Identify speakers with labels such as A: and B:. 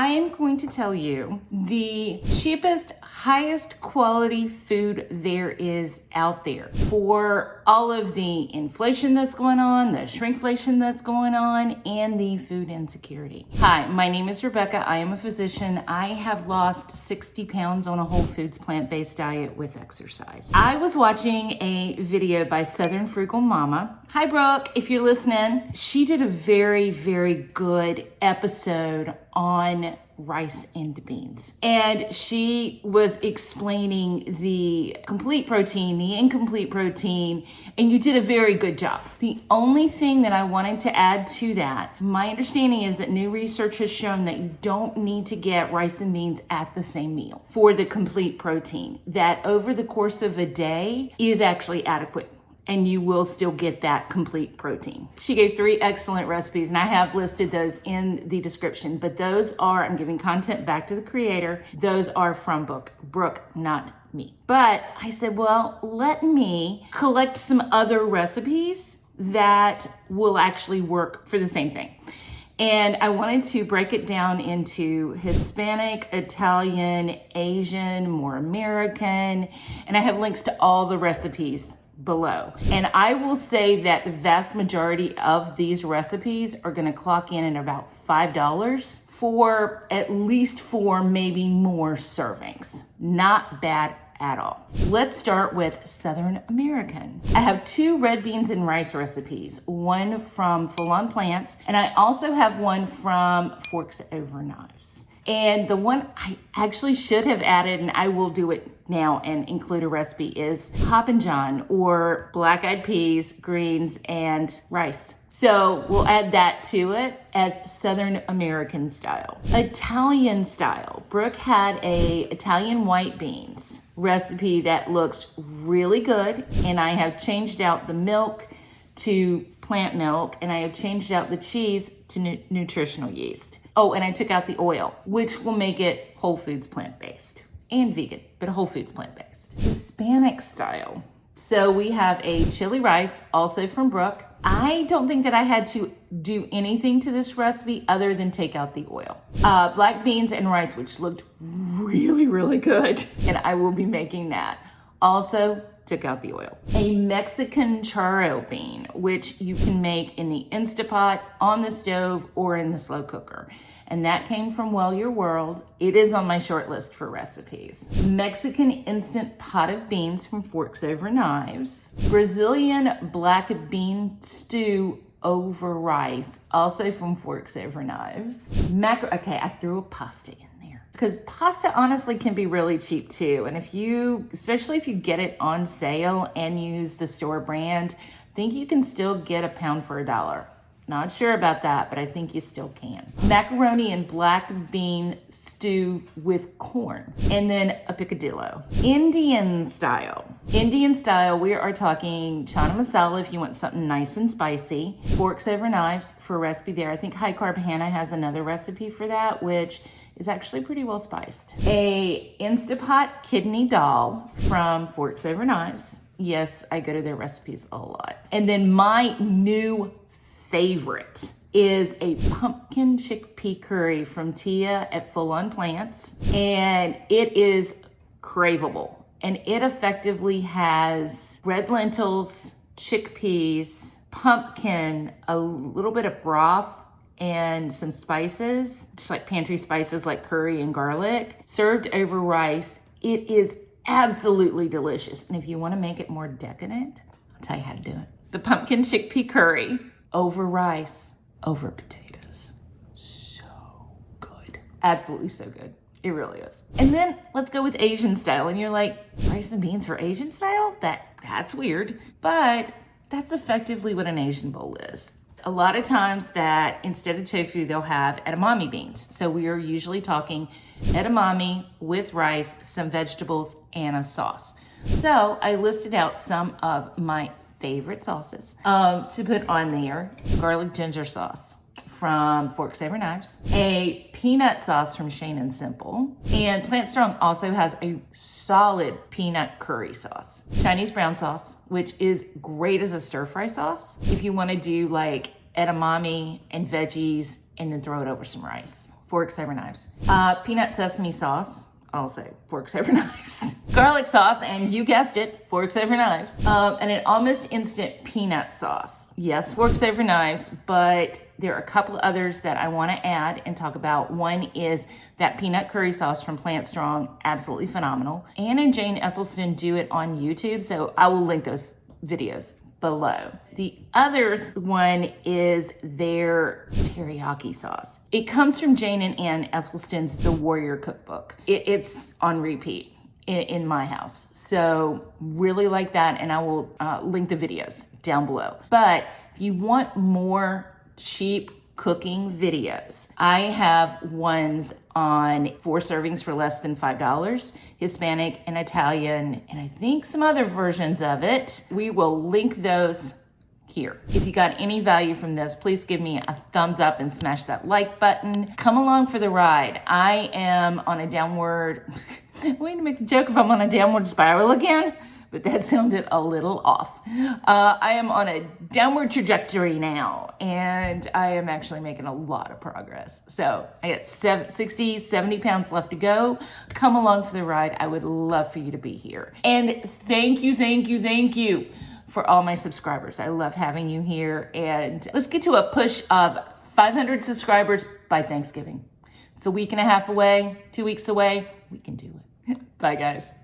A: I am going to tell you the cheapest, highest quality food there is out there for all of the inflation that's going on, the shrinkflation that's going on, and the food insecurity. Hi, my name is Rebecca. I am a physician. I have lost 60 pounds on a whole foods plant-based diet with exercise. I was watching a video by Southern Frugal Mama. Hi, Brooke, if you're listening. She did a very, very good episode on rice and beans. And she was explaining the complete protein, the incomplete protein, and you did a very good job. The only thing that I wanted to add to that, my understanding is that new research has shown that you don't need to get rice and beans at the same meal for the complete protein. That over the course of a day is actually adequate, and you will still get that complete protein. She gave 3 excellent recipes, and I have listed those in the description, but those are, I'm giving content back to the creator, those are from Brooke, not me. But I said, well, let me collect some other recipes that will actually work for the same thing. And I wanted to break it down into Hispanic, Italian, Asian, more American, and I have links to all the recipes below. And I will say that the vast majority of these recipes are going to clock in at about $5 for at least 4, maybe more servings. Not bad at all. Let's start with Southern American. I have 2 red beans and rice recipes, one from Full On Plants, and I also have one from Forks Over Knives. And the one I actually should have added, and I will do it now and include a recipe, is Hoppin' John, or black-eyed peas, greens, and rice. So we'll add that to it as Southern American style. Italian style. Brooke had a Italian white beans recipe that looks really good, and I have changed out the milk to plant milk, and I have changed out the cheese to nutritional yeast. Oh, and I took out the oil, which will make it whole foods plant-based and vegan, but whole foods plant-based. Hispanic style. So we have a chili rice, also from Brooke. I don't think that I had to do anything to this recipe other than take out the oil. Black beans and rice, which looked really, really good. And I will be making that. Also, took out the oil. A Mexican charro bean, which you can make in the Instapot, on the stove, or in the slow cooker. And that came from Well Your World. It is on my short list for recipes. Mexican instant pot of beans from Forks Over Knives. Brazilian black bean stew over rice, also from Forks Over Knives. Okay, I threw a pasta in there, because pasta honestly can be really cheap too. And especially if you get it on sale and use the store brand, I think you can still get a pound for $1. Not sure about that, but I think you still can. Macaroni and black bean stew with corn. And then a picadillo. Indian style. Indian style, we are talking chana masala if you want something nice and spicy. Forks Over Knives for a recipe there. I think High Carb Hannah has another recipe for that, which is actually pretty well spiced. A Instapot kidney dal from Forks Over Knives. Yes, I go to their recipes a lot. And then my new favorite is a pumpkin chickpea curry from Tia at Full On Plants, and it is craveable, and it effectively has red lentils, chickpeas, pumpkin, a little bit of broth, and some spices, just like pantry spices like curry and garlic, served over rice. It is absolutely delicious, and if you want to make it more decadent, I'll tell you how to do it. The pumpkin chickpea curry over rice, over potatoes. So good. Absolutely so good. It really is. And then let's go with Asian style. And you're like, rice and beans for Asian style? That's weird. But that's effectively what an Asian bowl is. A lot of times that instead of tofu, they'll have edamame beans. So we are usually talking edamame with rice, some vegetables, and a sauce. So I listed out some of my favorite sauces to put on there. Garlic ginger sauce from Forks Over Knives, a peanut sauce from Shane and Simple, and Plant Strong also has a solid peanut curry sauce. Chinese brown sauce, which is great as a stir fry sauce if you want to do like edamame and veggies and then throw it over some rice. forks over knives. Peanut sesame sauce, also forks over knives. Garlic sauce, and you guessed it, forks over knives. And an almost instant peanut sauce. Yes, forks over knives, but there are a couple others that I want to add and talk about. One is that peanut curry sauce from Plant Strong, absolutely phenomenal. Ann and Jane Esselstyn do it on YouTube, so I will link those videos below. The other one is their teriyaki sauce. It comes from Jane and Ann Esselstyn's The Warrior Cookbook. It's on repeat in my house. So really like that, and I will link the videos down below. But if you want more cheap cooking videos, I have ones on 4 servings for less than $5, Hispanic and Italian, and I think some other versions of it. We will link those here. If you got any value from this, please give me a thumbs up and smash that like button. Come along for the ride. I am on a downward, way to make the joke if I'm on a downward spiral again, but that sounded a little off. I am on a downward trajectory now, and I am actually making a lot of progress. So I got 60, 70 pounds left to go. Come along for the ride. I would love for you to be here. And thank you for all my subscribers. I love having you here. And let's get to a push of 500 subscribers by Thanksgiving. It's a week and a half away, 2 weeks away. We can do it. Bye, guys.